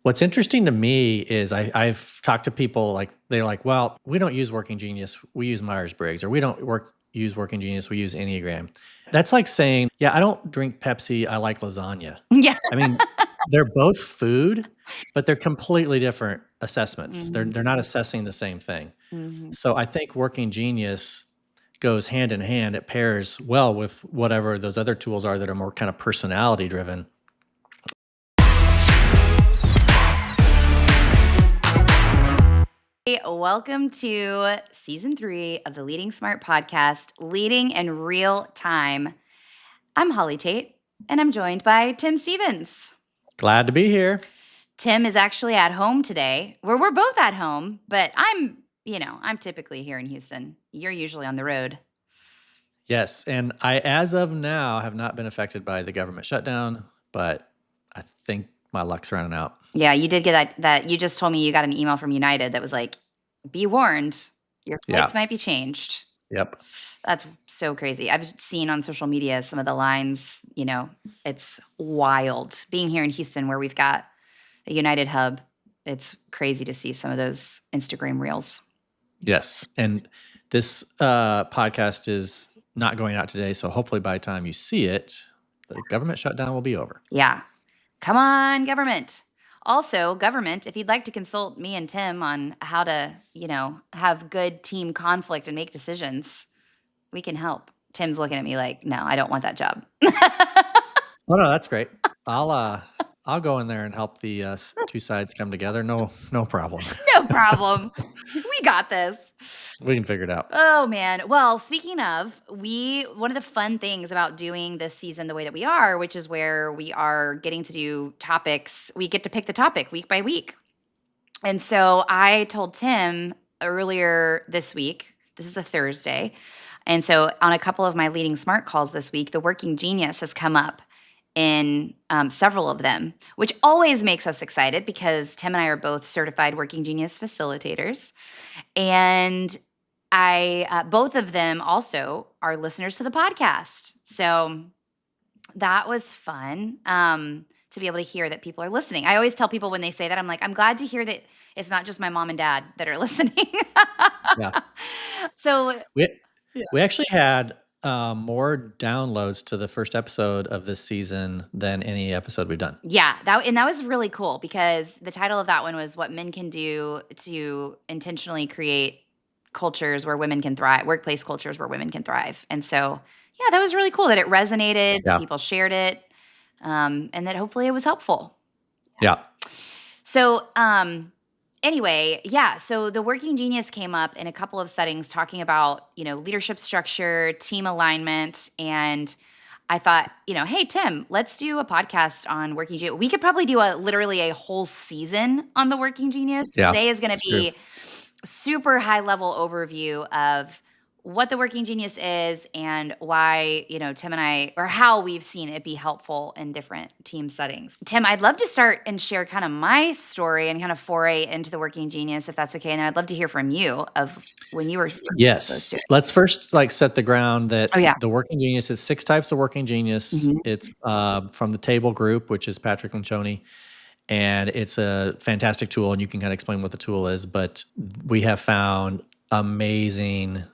What's interesting to me is I've talked to people like they're like, well, we don't use Working Genius, we use Myers-Briggs, or we don't use Working Genius, we use Enneagram. That's like saying, yeah, I don't drink Pepsi, I like lasagna. Yeah. I mean, they're both food, but they're completely different assessments. They're not assessing the same thing. Mhm. So I think Working Genius goes hand in hand. It pairs well with whatever those other tools are that are more kind of personality driven. Hey, welcome to season 3 of the Leading Smart podcast, Leading in Real Time. I'm Holly Tate, and I'm joined by Tim Stevens. Glad to be here. Tim is actually at home today. We're both at home, but I'm typically here in Houston. You're usually on the road. Yes, and I, as of now, have not been affected by the government shutdown, but I think my luck's running out. Yeah, you did get that you just told me you got an email from United that was like, be warned, your flights Yeah. might be changed. Yep. That's so crazy. I've seen on social media some of the lines, it's wild. Being here in Houston where we've got a United hub, it's crazy to see some of those Instagram reels. Yes, and this podcast is not going out today, so hopefully by the time you see it, the government shutdown will be over. Yeah. Come on, government. Also, government, if you'd like to consult me and Tim on how to, have good team conflict and make decisions, we can help. Tim's looking at me like, no, I don't want that job. Oh no, that's great. I'll go in there and help the two sides come together. No problem. No problem. We got this. We can figure it out. Oh man. Well, speaking of, one of the fun things about doing this season the way that we are, which is where we are getting to do topics, we get to pick the topic week by week. And so I told Tim earlier this week, this is a Thursday. And so on a couple of my leading smart calls this week, the working genius has come up in several of them, which always makes us excited because Tim and I are both certified working genius facilitators. And both of them also are listeners to the podcast. So that was fun to be able to hear that people are listening. I always tell people when they say that, I'm like, I'm glad to hear that it's not just my mom and dad that are listening. Yeah. So We actually had more downloads to the first episode of this season than any episode we've done. yeah, that was really cool because the title of that one was What Men Can Do to Intentionally Create Cultures Where Women Can Thrive, Workplace Cultures Where Women Can Thrive. And so, yeah, that was really cool that it resonated, that Yeah. people shared it, and that hopefully it was helpful. Yeah. So, anyway, yeah, so the working genius came up in a couple of settings talking about, leadership structure, team alignment, and I thought, hey Tim, let's do a podcast on working genius. We could probably do literally a whole season on the working genius. Yeah. Today is going to It's true. be super high level overview of what the working genius is and why, Tim and I, or how we've seen it be helpful in different team settings. Tim, I'd love to start and share kind of my story and kind of foray into the working genius, if that's okay. And then I'd love to hear from you of when you were exposed Yes. to it. Let's first set the ground that Oh, yeah. the working genius is 6 types of working genius. Mhm. It's from the Table Group, which is Patrick Lencioni, and it's a fantastic tool. And you can kind of explain what the tool is, but we have found amazing.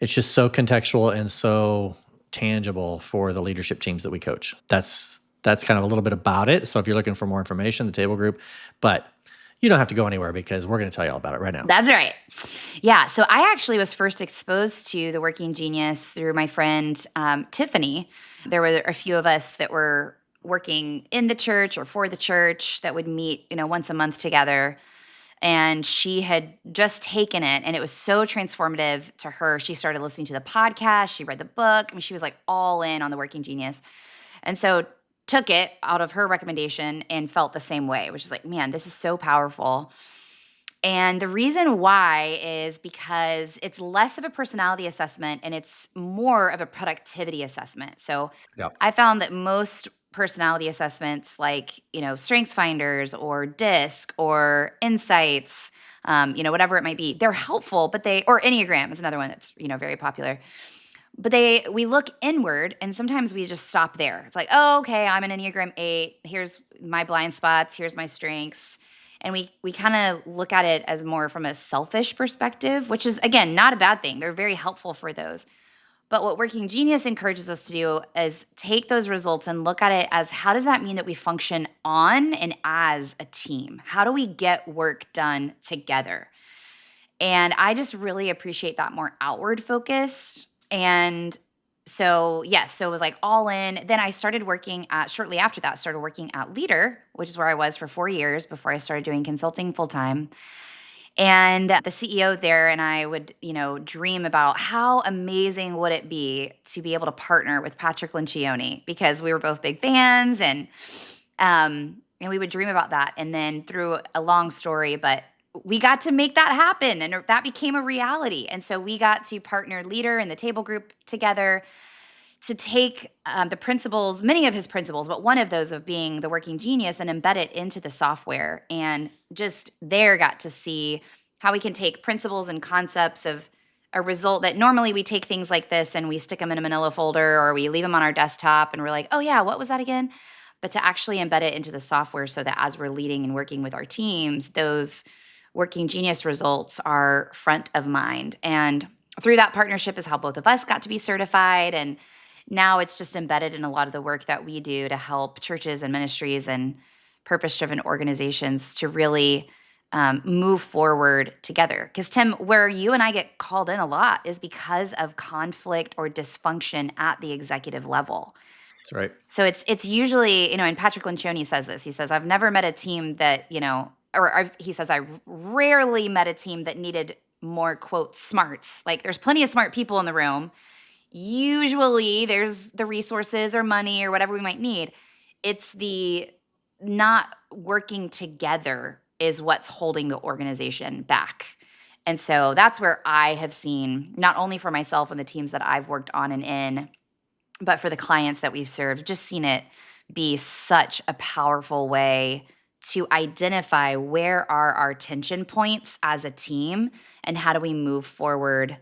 It's just so contextual and so tangible for the leadership teams that we coach. That's kind of a little bit about it. So if you're looking for more information, the Table Group, but you don't have to go anywhere because we're going to tell you all about it right now. That's right. Yeah. So I actually was first exposed to the working genius through my friend Tiffany. There were a few of us that were working in the church or for the church that would meet, once a month together. And she had just taken it and it was so transformative to her. She started listening to the podcast. She read the book. I mean, she was like all in on the working genius. And so took it out of her recommendation and felt the same way, which is like, man, this is so powerful. And the reason why is because it's less of a personality assessment and it's more of a productivity assessment. So Yeah. I found that most personality assessments like, Strengths Finders or DISC or Insights, whatever it might be, they're helpful, or Enneagram is another one that's, very popular. But we look inward and sometimes we just stop there. It's like, "Oh, okay, I'm an Enneagram 8. Here's my blind spots, here's my strengths." And we kinda look at it as more from a selfish perspective, which is, again, not a bad thing. They're very helpful for those. But what Working Genius encourages us to do is take those results and look at it as, how does that mean that we function on and as a team? How do we get work done together? And I just really appreciate that more outward focus. And so, yes, so it was like all in. Then I started working at, shortly after that, started working at Leader, which is where I was for 4 years before I started doing consulting full time. And the CEO there and I would, dream about how amazing would it be able to partner with Patrick Lencioni, because we were both big fans, and we would dream about that. And then, through a long story, but we got to make that happen, and that became a reality. And so we got to partner Leader and the Table Group together to take the principles, many of his principles, but one of those of being the Working Genius, and embed it into the software. And just there got to see how we can take principles and concepts of a result that normally we take things like this and we stick them in a manila folder or we leave them on our desktop and we're like, oh yeah, what was that again? But to actually embed it into the software so that as we're leading and working with our teams, those Working Genius results are front of mind. And through that partnership is how both of us got to be certified. And now it's just embedded in a lot of the work that we do to help churches and ministries and purpose-driven organizations to really move forward together. Because, Tim, where you and I get called in a lot is because of conflict or dysfunction at the executive level. That's right. So it's usually, and Patrick Lencioni says this. He says, "I've never met a team that, he says, I rarely met a team that needed more, quote, smarts. Like, there's plenty of smart people in the room. Usually there's the resources or money or whatever we might need. It's the not working together is what's holding the organization back." And so that's where I have seen, not only for myself and the teams that I've worked on and in, but for the clients that we've served, just seen it be such a powerful way to identify where are our tension points as a team and how do we move forward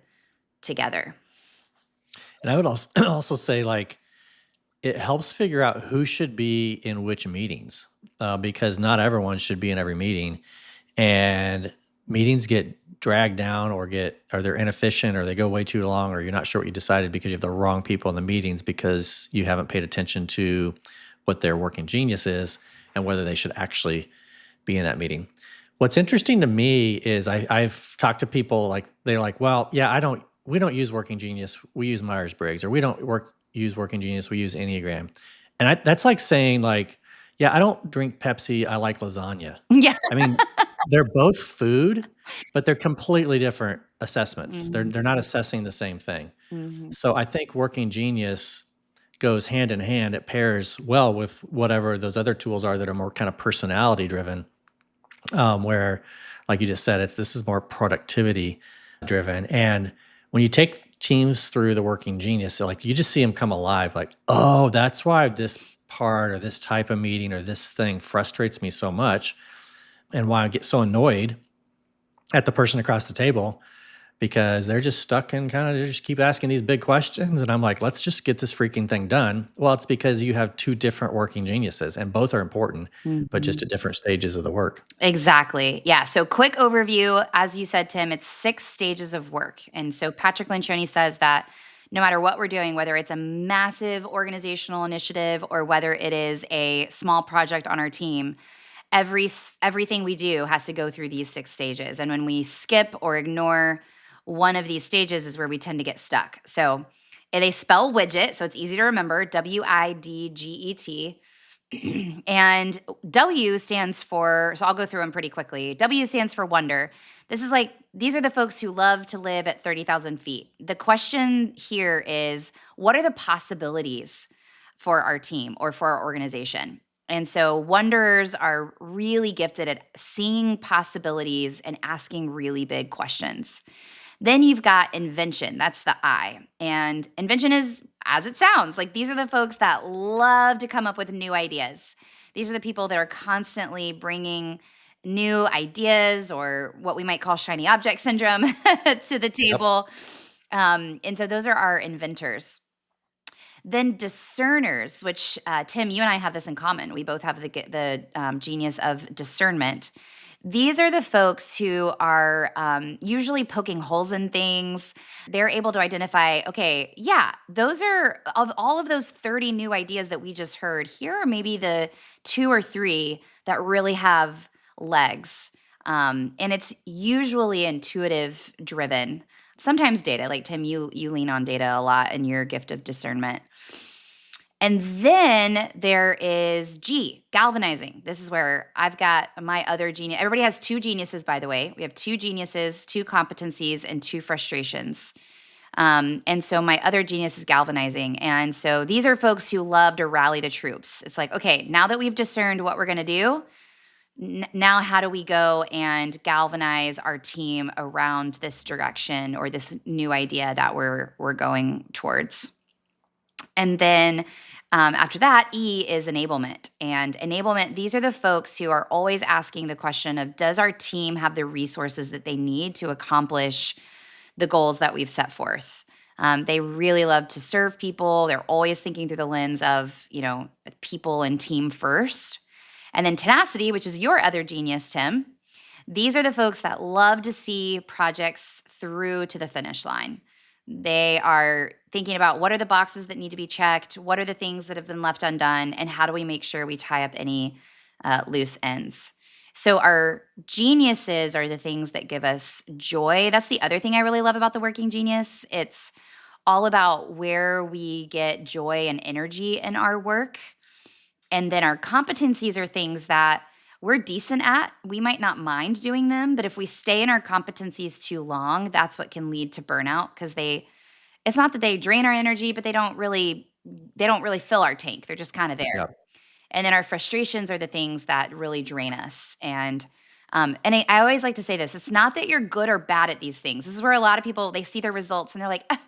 together. And I would also also say, like, it helps figure out who should be in which meetings, because not everyone should be in every meeting, and meetings get dragged down or they're inefficient or they go way too long or you're not sure what you decided because you have the wrong people in the meetings because you haven't paid attention to what their working genius is and whether they should actually be in that meeting. What's interesting to me is I've talked to people, like, they're like, well, yeah, we don't use Working Genius, we use Myers-Briggs, or we don't use Working Genius, we use Enneagram. And that's like saying, like, yeah, I don't drink Pepsi, I like lasagna. Yeah. I mean, they're both food, but they're completely different assessments. They're not Mhm. assessing the same thing. Mhm. So I think Working Genius goes hand in hand. It pairs well with whatever those other tools are that are more kind of personality driven, where, like you just said, this is more productivity driven. And when you take teams through the Working Genius, like, you just see them come alive. Like, oh, that's why this part or this type of meeting or this thing frustrates me so much, and why I get so annoyed at the person across the table, because they're just stuck in kind of, they just keep asking these big questions. And I'm like, let's just get this freaking thing done. Well, it's because you have two different working geniuses and both are important, but just Mhm. at different stages of the work. Exactly. Yeah. So, quick overview. As you said, Tim, it's 6 stages of work. And so, Patrick Lencioni says that no matter what we're doing, whether it's a massive organizational initiative or whether it is a small project on our team, everything we do has to go through these 6 stages. And when we skip or ignore one of these stages is where we tend to get stuck. So, they spell widget, so it's easy to remember, WIDGET. And W stands for, so I'll go through them pretty quickly. W stands for wonder. This is like, these are the folks who love to live at 30,000 feet. The question here is, what are the possibilities for our team or for our organization? And so, wanderers are really gifted at seeing possibilities and asking really big questions. Then you've got invention. That's the I. And invention is, as it sounds, like, these are the folks that love to come up with new ideas. These are the people that are constantly bringing new ideas, or what we might call shiny object syndrome, to the Yep. table. And so those are our inventors. Then discerners, which Tim, you and I have this in common. We both have the genius of discernment. These are the folks who are usually poking holes in things. They're able to identify, okay, yeah, those are of all of those 30 new ideas that we just heard. Here are maybe the two or three that really have legs. And it's usually intuitive driven. Sometimes data, like Tim, you lean on data a lot in your gift of discernment. And then there is G, galvanizing. This is where I've got my other genius. Everybody has two geniuses, by the way. We have two geniuses, two competencies, and two frustrations. And so my other genius is galvanizing. And so these are folks who love to rally the troops. It's like, okay, now that we've discerned what we're going to do, now how do we go and galvanize our team around this direction or this new idea that we're going towards? And then after that, E is enablement. And enablement, these are the folks who are always asking the question of, does our team have the resources that they need to accomplish the goals that we've set forth? They really love to serve people. They're always thinking through the lens of, people and team first. And then tenacity, which is your other genius, Tim. These are the folks that love to see projects through to the finish line. They are thinking about what are the boxes that need to be checked, what are the things that have been left undone, and how do we make sure we tie up any loose ends. So, our geniuses are the things that give us joy. That's the other thing I really love about the working genius. It's all about where we get joy and energy in our work. And then our competencies are things that we're decent at. We might not mind doing them, but if we stay in our competencies too long, that's what can lead to burnout because it's not that they drain our energy, but they don't really fill our tank. They're just kind of there. Yeah. And then our frustrations are the things that really drain us. And I always like to say this, it's not that you're good or bad at these things. This is where a lot of people, they see their results and they're like, "Ah,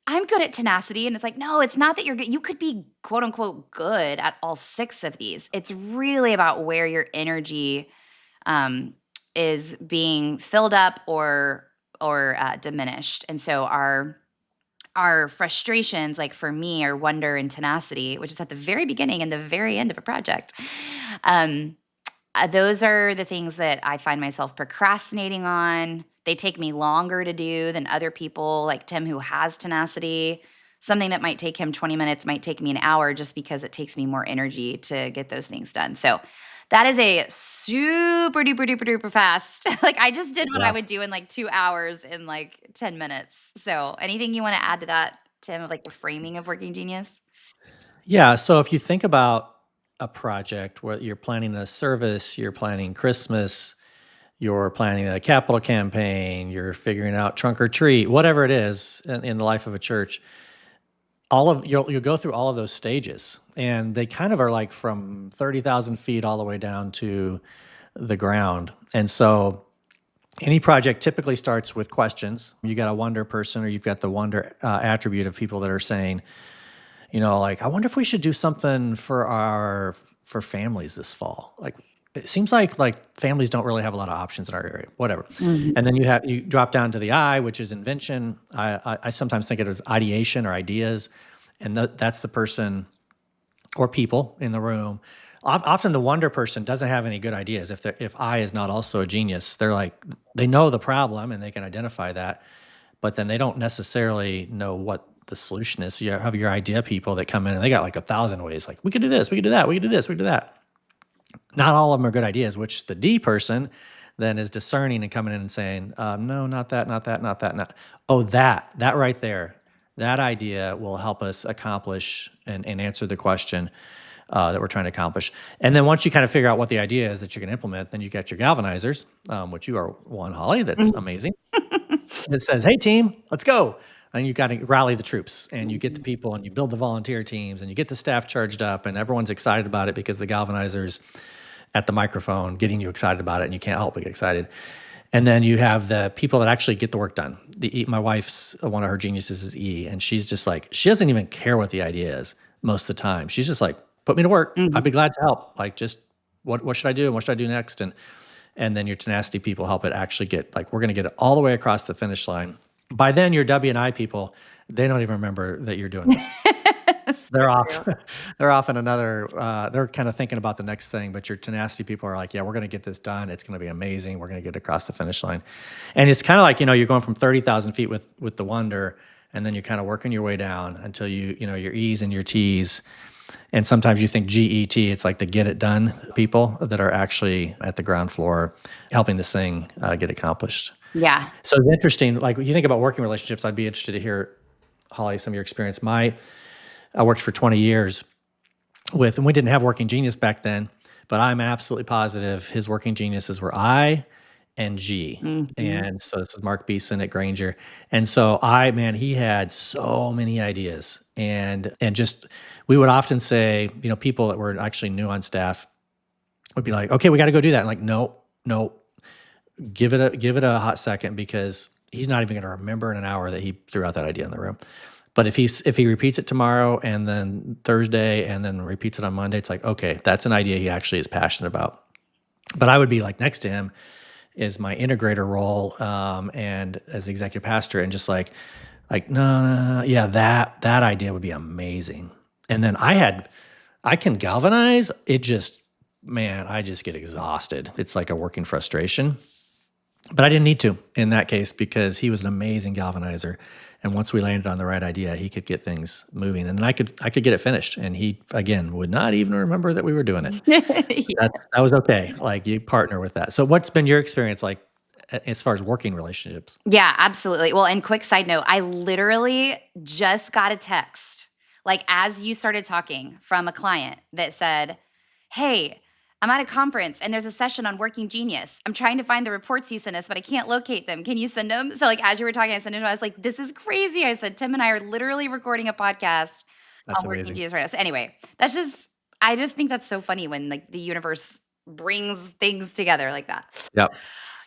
I'm good at tenacity." And it's like, no, it's not that you're good. You could be quote unquote good at all six of these. It's really about where your energy um, is being filled up or diminished. And so our frustrations, like for me, are wonder and tenacity, which is at the very beginning and the very end of a project. Um, those are the things that I find myself procrastinating on. They take me longer to do than other people, like Tim, who has tenacity. Something that might take him 20 minutes might take me an hour just because it takes me more energy to get those things done. So that is a super duper duper duper fast. Like I just did what I Yeah. would do in like 2 hours in like 10 minutes. So anything you want to add to that, Tim, of like the framing of working genius? Yeah. So if you think about a project where you're planning a service, you're planning Christmas, you're planning a capital campaign, you're figuring out trunk or treat, whatever it is in the life of a church, you'll go through all of those stages, and they kind of are like from 30,000 feet all the way down to the ground. And so any project typically starts with questions. You got a wonder person, or you've got the wonder attribute of people that are saying, like, I wonder if we should do something for families this fall. Like, it seems like families don't really have a lot of options in our area, whatever. Mhm. And then you drop down to the I, which is invention. I sometimes think of it as ideation or ideas, and that's the person or people in the room. Often the wonder person doesn't have any good ideas. If I is not also a genius, they're like, they know the problem and they can identify that, but then they don't necessarily know what the solution is. So you have your idea people that come in and they got like 1,000 ways. Like, we could do this, we could do that, we could do this, we could do that. Not all of them are good ideas. Which the D person then is discerning and coming in and saying, no, not that, not that, not that, not. Oh, that right there, that idea will help us accomplish and answer the question that we're trying to accomplish. And then once you kind of figure out what the idea is that you're going to implement, then you get your galvanizers, which you are one, Holly. That's amazing. That says, "Hey, team, let's go." And you got to rally the troops, and you get the Mhm. people, and you build the volunteer teams, and you get the staff charged up, and everyone's excited about it because the galvanizers at the microphone getting you excited about it, and you can't help but get excited. And then you have the people that actually get the work done. My wife's one of her geniuses is E, and she's just like, she doesn't even care what the idea is most of the time. She's just like, put me to work. I'd Mhm. be glad to help. Like, just what should I do and what should I do next? And then your tenacity people help it actually get, like, we're going to get it all the way across the finish line. By then, your W and I people, they don't even remember that you're doing this. So They're off. true. They're off in another. They're kind of thinking about the next thing. But your tenacity people are like, yeah, we're going to get this done. It's going to be amazing. We're going to get across the finish line. And it's kind of like you're going from 30,000 feet with the wonder, and then you're kind of working your way down until your E's and your T's. And sometimes you think GET, it's like the get it done people that are actually at the ground floor helping this thing get accomplished. Yeah. So it's interesting. Like when you think about working relationships, I'd be interested to hear, Holly, some of your experience. I worked for 20 years and we didn't have working genius back then, but I'm absolutely positive his working geniuses were I and G. Mhm. And so this is Mark Beeson at Granger. And so man, he had so many ideas and just, we would often say, people that were actually new on staff would be like, okay, we got to go do that. And like, no, no, give it a hot second because he's not even going to remember in an hour that he threw out that idea in the room. But if he repeats it tomorrow and then Thursday and then repeats it on Monday, it's like, okay, that's an idea he actually is passionate about. But I would be like next to him is my integrator role, and as the executive pastor, and just like no, no, no, yeah, that idea would be amazing. And then I can galvanize. It just, man, I just get exhausted. It's like a working frustration. But I didn't need to in that case because he was an amazing galvanizer. And once we landed on the right idea, he could get things moving, and then I could get it finished. And he again would not even remember that we were doing it. But Yeah. that was okay. Like you partner with that. So what's been your experience like as far as working relationships? Yeah, absolutely. Well, and quick side note, I literally just got a text, like as you started talking from a client that said, "Hey, I'm at a conference and there's a session on working genius. I'm trying to find the reports you sent us, but I can't locate them. Can you send them?" So like as you were talking, I sent it. I was like, "This is crazy." I said, "Tim and I are literally recording a podcast That's on working amazing. genius right now." So anyway, I just think that's so funny when like the universe brings things together like that. Yep.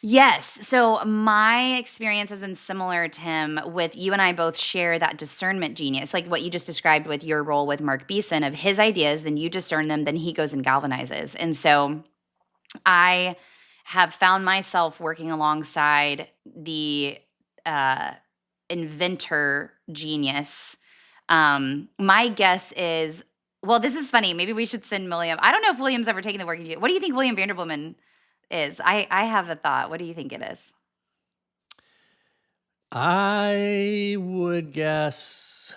Yes. So my experience has been similar, Tim, with you and I both share that discernment genius, like what you just described with your role with Mark Beeson of his ideas, then you discern them, then he goes and galvanizes. And so I have found myself working alongside the uh, inventor genius. My guess is, well, this is funny. Maybe we should send William. I don't know if William's ever taken the working genius. What do you think William Vanderbilt is? I have a thought. What do you think it is? I would guess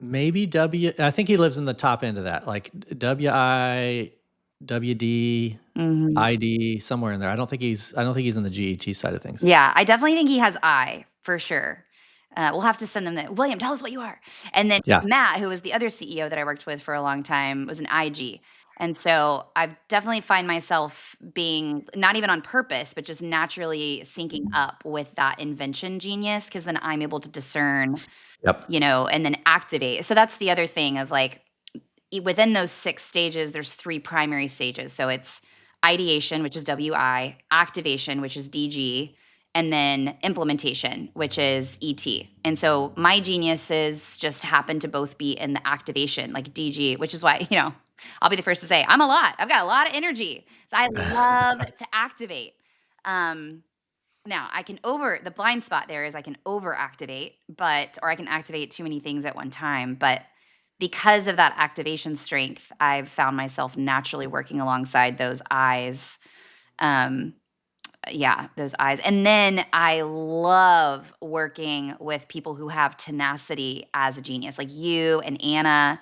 maybe W. I think he lives in the top end of that, like WI, WD, Mhm. ID, somewhere in there. I don't think he's in the GET side of things. Yeah, I definitely think he has I, for sure. We'll have to send them that. "William, tell us what you are." And then Yeah. Matt, who was the other CEO that I worked with for a long time, was an IG. And so I definitely find myself being not even on purpose, but just naturally syncing up with that invention genius because then I'm able to discern, Yep. and then activate. So that's the other thing of like within those 6 stages, there's 3 primary stages. So it's ideation, which is WI, activation, which is DG, and then implementation, which is ET. And so my geniuses just happen to both be in the activation, like DG, which is why, I'll be the first to say I'm a lot. I've got a lot of energy. So I love to activate. Um, Now I can the blind spot there is I can overactivate, or I can activate too many things at one time. But because of that activation strength, I've found myself naturally working alongside those eyes. Um, yeah, those eyes. And then I love working with people who have tenacity as a genius, like you and Anna.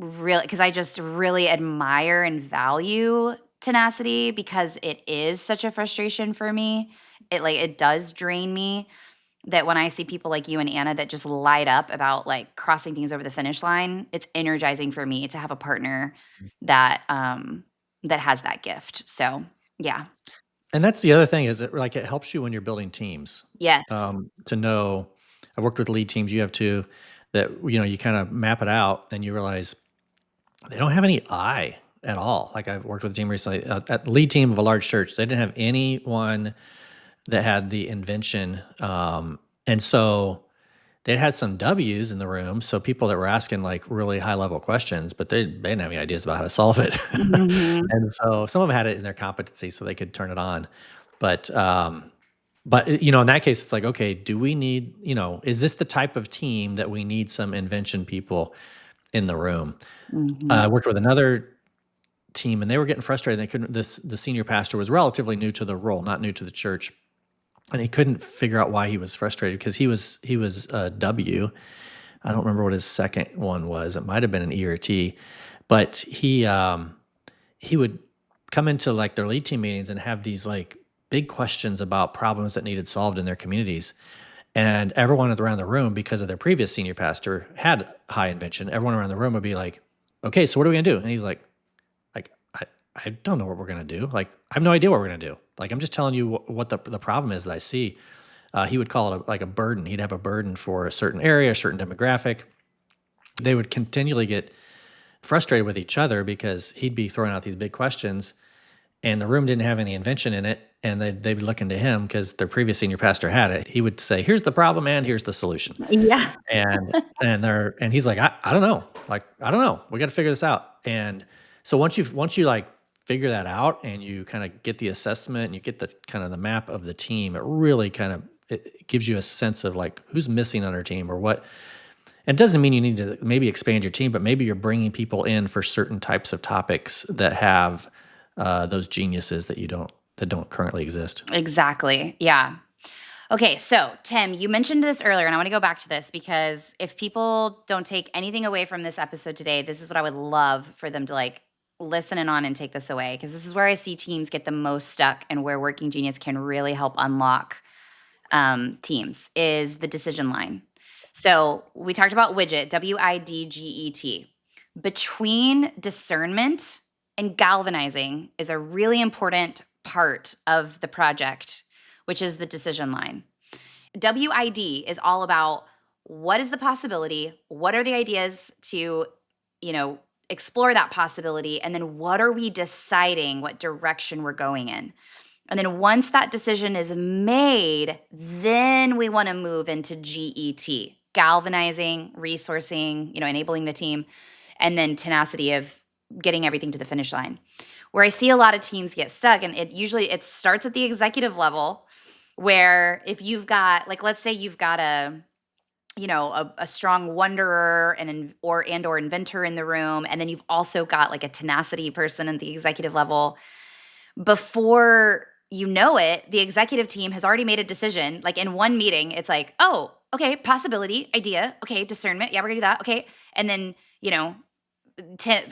Really, because I just really admire and value tenacity because it is such a frustration for me. It does drain me that when I see people like you and Anna that just light up about like crossing things over the finish line, it's energizing for me to have a partner that has that gift. So yeah. And that's the other thing is it helps you when you're building teams, Yes. to know. I've worked with lead teams, you have too, that, you kind of map it out and you realize they don't have any I at all. Like I've worked with a team recently, at the lead team of a large church. They didn't have anyone that had the invention. And so they had some W's in the room. So people that were asking like really high level questions, but they didn't have any ideas about how to solve it. Mhm. And so some of them had it in their competency so they could turn it on. But But, in that case, it's like, okay, do we need, is this the type of team that we need some invention people in the room? Mhm. I worked with another team and they were getting frustrated. They couldn't, the senior pastor was relatively new to the role, not new to the church. And he couldn't figure out why he was frustrated because he was a W. I don't remember what his second one was. It might have been an E or a T, but he would come into like their lead team meetings and have these like big questions about problems that needed solved in their communities. And everyone around the room, because of their previous senior pastor, had high invention. Everyone around the room would be like, "Okay, so what are we gonna do?" And he's like I don't know what we're gonna do. Like, I have no idea what we're gonna do. Like, I'm just telling you what the problem is that I see. He would call it like a burden. He'd have a burden for a certain area, a certain demographic. They would continually get frustrated with each other because he'd be throwing out these big questions and the room didn't have any invention in it. And they'd be looking to him because their previous senior pastor had it. He would say, "Here's the problem and here's the solution." Yeah. And he's like, I don't know. Like, I don't know. We got to figure this out. And so once you like figure that out and you kind of get the assessment and you get the kind of the map of the team, it really kind of it gives you a sense of like who's missing on our team or what. It doesn't mean you need to maybe expand your team, but maybe you're bringing people in for certain types of topics that have those geniuses that don't currently exist. Exactly. Yeah. Okay, so Tim, you mentioned this earlier, and I want to go back to this because if people don't take anything away from this episode today, this is what I would love for them to like listen in on and take this away because this is where I see teams get the most stuck and where Working Genius can really help unlock teams is the decision line. So we talked about widget, WIDGET. Between discernment and galvanizing is a really important part of the project, which is the decision line. WID is all about what is the possibility, what are the ideas to, you know, explore that possibility, and then what are we deciding what direction we're going in. And then once that decision is made, then we want to move into GET, galvanizing, resourcing, enabling the team, and then tenacity of getting everything to the finish line. Where I see a lot of teams get stuck, and it starts at the executive level, where if you've got, like, let's say you've got a strong wonderer or inventor in the room, and then you've also got like a tenacity person at the executive level. Before you know it, the executive team has already made a decision. Like in one meeting, it's like, oh, okay, possibility, idea, okay, discernment, yeah, we're gonna do that, okay. And then,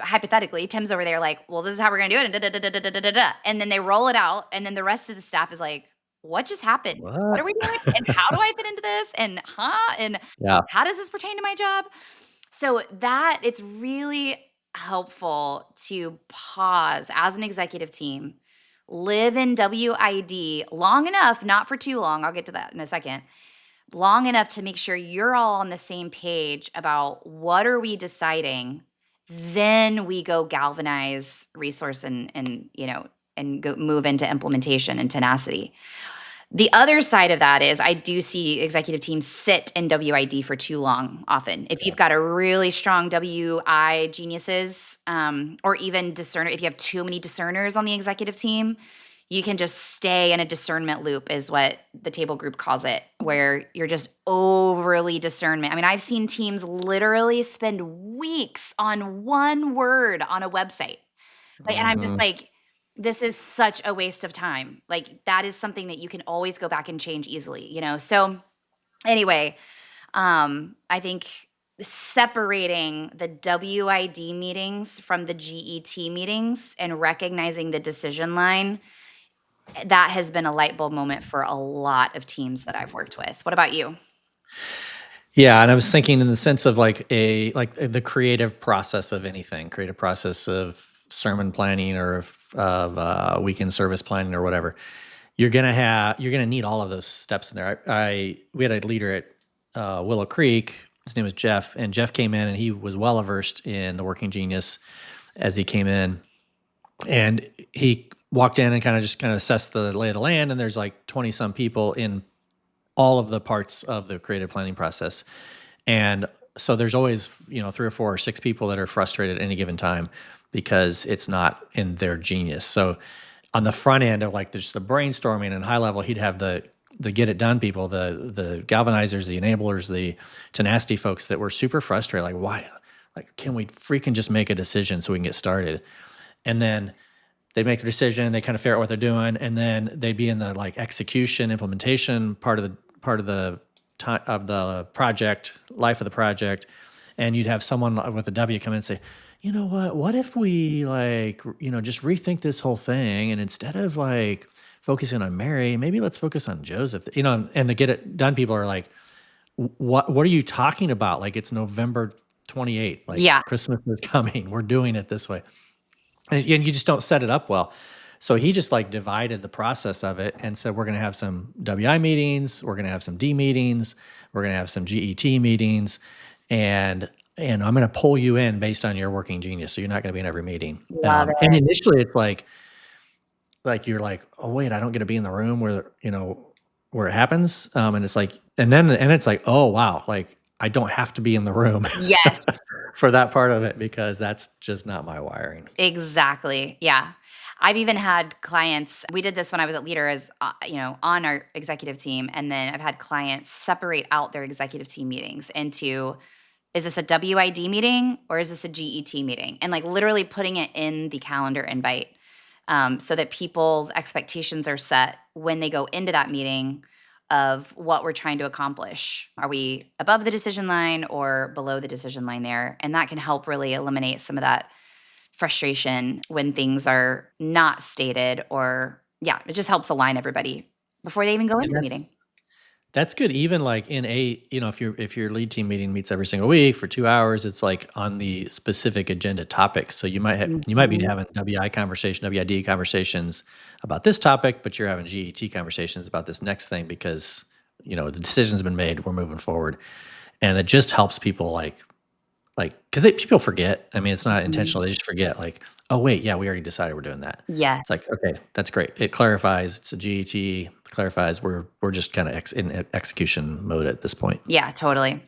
hypothetically, Tim's over there like, well, this is how we're gonna do it, and da da da da da da da da. And then they roll it out, and then the rest of the staff is like, what just happened? What are What? we doing? And how do I fit into this? And and Yeah. how does this pertain to my job? So that it's really helpful to pause as an executive team, live in WID long enough, not for too long. I'll get to that in a second. Long enough to make sure you're all on the same page about what are we deciding. Then we go galvanize, resource, and go move into implementation and tenacity. The other side of that is I do see executive teams sit in WID for too long often. If Yeah. you've got a really strong WI geniuses, or even discerner, if you have too many discerners on the executive team, you can just stay in a discernment loop is what the table group calls it, where you're just overly discernment. I mean, I've seen teams literally spend weeks on one word on a website. Like, and I'm just Mhm. like, this is such a waste of time. Like, that is something that you can always go back and change easily. So anyway, I think separating the WID meetings from the GET meetings and recognizing the decision line, that has been a light bulb moment for a lot of teams that I've worked with. What about you? Yeah, and I was thinking in the sense of the creative process of anything, creative process of sermon planning or of weekend service planning or whatever. You're gonna need all of those steps in there. We had a leader at Willow Creek. His name was Jeff, and Jeff came in and he was well versed in the Working Genius as he came in, and he walked in and kind of assessed the lay of the land. And there's like 20 some people in all of the parts of the creative planning process. And so there's always, 3 or 4 or 6 people that are frustrated at any given time because it's not in their genius. So on the front end of like just the brainstorming and high level, he'd have the the get it done people, the galvanizers, the enablers, the tenacity folks that were super frustrated. Like, why? Like, can we freaking just make a decision so we can get started? And then they make the decision, they kind of figure out what they're doing, and then they'd be in the like execution, implementation part of the time of the project, life of the project, and you'd have someone with a W come in and say, you know what if we like, just rethink this whole thing, and instead of like focusing on Mary, maybe let's focus on Joseph. And the get it done people are like, what are you talking about? Like it's November 28th, like Yeah. Christmas is coming. We're doing it this way. And you just don't set it up well. So he just like divided the process of it and said, we're going to have some WI meetings, we're going to have some D meetings, we're going to have some GET meetings, and I'm going to pull you in based on your working genius. So you're not going to be in every meeting. Love And it. initially, it's like you're like, oh wait, I don't get to be in the room where it happens. And it's like, and it's like, oh wow, like I don't have to be in the room Yes. for that part of it because that's just not my wiring. Exactly. Yeah. I've even had clients, we did this when I was at Leader as, on our executive team. And then I've had clients separate out their executive team meetings into, is this a WID meeting or is this a GET meeting? And like literally putting it in the calendar invite, so that people's expectations are set when they go into that meeting of what we're trying to accomplish. Are we above the decision line or below the decision line there? And that can help really eliminate some of that frustration when things are not stated, or yeah, it just helps align everybody before they even go And into the meeting. that's good. Even like in if your lead team meeting meets every single week for 2 hours, it's like on the specific agenda topics. So you might be Mhm. having WID conversations about this topic, but you're having GET conversations about this next thing because the decision's been made. We're moving forward, and it just helps people like because people forget. I mean, it's not Mhm. intentional. They just forget. Like, oh wait, yeah, we already decided we're doing that. It's like, Yes. okay, that's great. It clarifies. It's a GET. Clarifies. We're just kind of in execution mode at this point. Yeah, totally.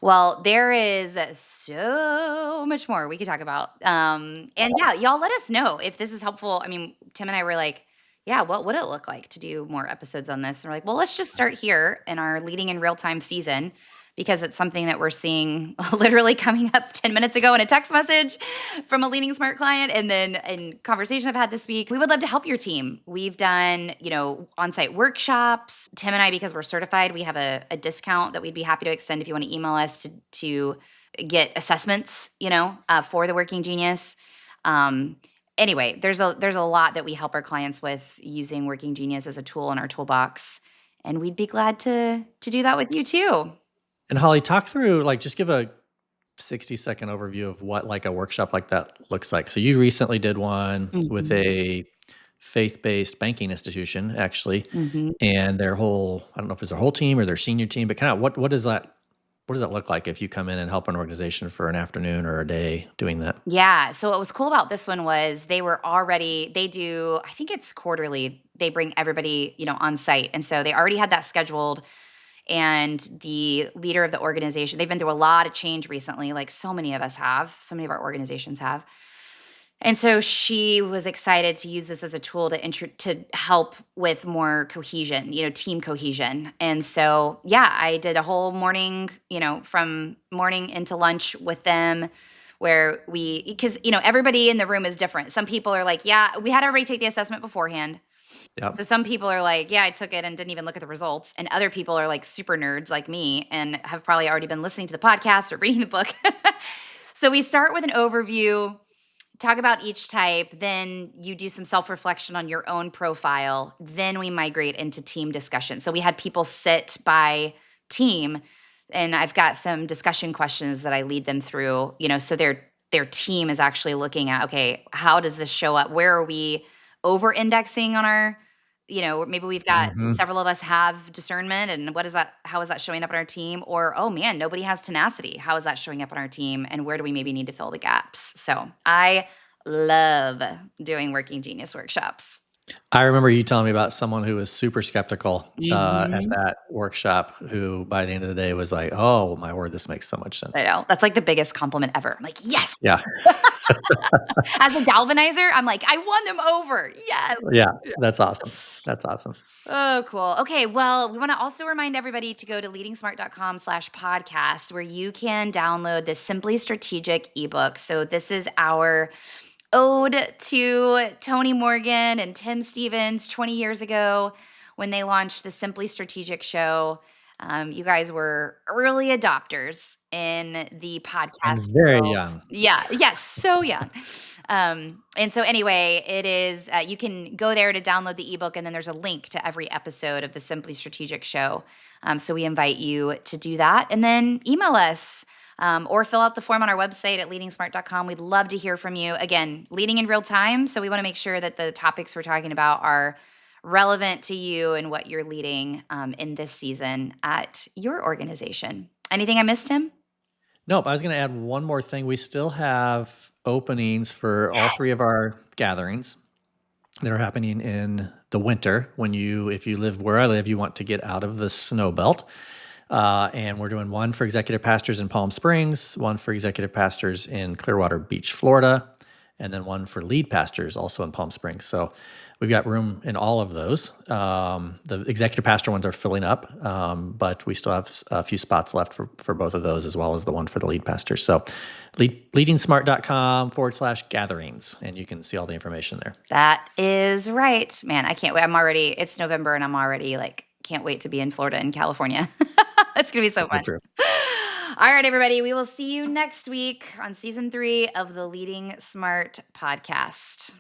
Well, there is so much more we could talk about. And yeah, y'all let us know if this is helpful. I mean, Tim and I were like, yeah, what would it look like to do more episodes on this? And we're like, well, let's just start here in our leading in real time season because it's something that we're seeing literally coming up 10 minutes ago in a text message from a leading smart client. And then in conversation I've had this week, we would love to help your team. We've done, on-site workshops. Tim and I, because we're certified, we have a discount that we'd be happy to extend if you want to email us to get assessments, for the working genius. Um, anyway, there's a lot that we help our clients with using working genius as a tool in our toolbox. And we'd be glad to do that with you too. And Holly, talk through like just give a 60-second overview of what like a workshop like that looks like. So you recently did one with Mhm. a faith-based banking institution, actually, Mhm. and their whole I don't know if it's their whole team or their senior team, but kind of what does that look like if you come in and help an organization for an afternoon or a day doing that? Yeah. So what was cool about this one was they do, I think it's quarterly. They bring everybody, on site. And so they already had that scheduled. And the leader of the organization, they've been through a lot of change recently, like so many of our organizations have. And so she was excited to use this as a tool to help with more cohesion, team cohesion. And so, yeah, I did a whole morning, from morning into lunch with them where because, everybody in the room is different. Some people are like, yeah, we had everybody take the assessment beforehand. So Yep. some people are like, yeah, I took it and didn't even look at the results. And other people are like super nerds like me and have probably already been listening to the podcast or reading the book. So we start with an overview, talk about each type, then you do some self-reflection on your own profile, then we migrate into team discussion. So we had people sit by team, and I've got some discussion questions that I lead them through, so their team is actually looking at, okay, how does this show up? Where are we over indexing on our, maybe we've got Mhm. several of us have discernment, and how is that showing up on our team? Or, oh man, nobody has tenacity. How is that showing up on our team? And where do we maybe need to fill the gaps? So I love doing working genius workshops. I remember you telling me about someone who was super skeptical at Mhm. that workshop, who by the end of the day was like, "Oh my word, this makes so much I sense." know. That's like the biggest compliment ever. I'm like, "Yes." Yeah, As a galvanizer, I'm like, "I won them over. Yes." yeah, Yeah. that's awesome. That's awesome. Oh, cool. Okay. Well, we want to also remind everybody to go to leadingsmart.com/podcast where you can download this Simply Strategic ebook. So, this is our ode to Tony Morgan and Tim Stevens 20 years ago when they launched the Simply Strategic show. You guys were early adopters in the And podcast very world. young. Yeah, yes, so young. And so, anyway, it is, you can go there to download the ebook, and then there's a link to every episode of the Simply Strategic show. So, we invite you to do that and then email us or fill out the form on our website at leadingsmart.com. We'd love to hear from you. Again, leading in real time. So we want to make sure that the topics we're talking about are relevant to you and what you're leading in this season at your organization. Anything I missed, Tim? Nope, I was gonna add one more thing. We still have openings for all 3 Yes. of our gatherings that are happening in the winter. If you live where I live, you want to get out of the snow belt. And we're doing one for executive pastors in Palm Springs, one for executive pastors in Clearwater Beach, Florida, and then one for lead pastors also in Palm Springs. So we've got room in all of those. The executive pastor ones are filling up, but we still have a few spots left for both of those, as well as the one for the lead pastors. So leadingsmart.com/gatherings, and you can see all the information there. That is right. Man, I can't wait. It's November and I'm already like, can't wait to be in Florida and California. It's going to be so So fun. true. All right, everybody. We will see you next week on season 3 of the Leading Smart podcast.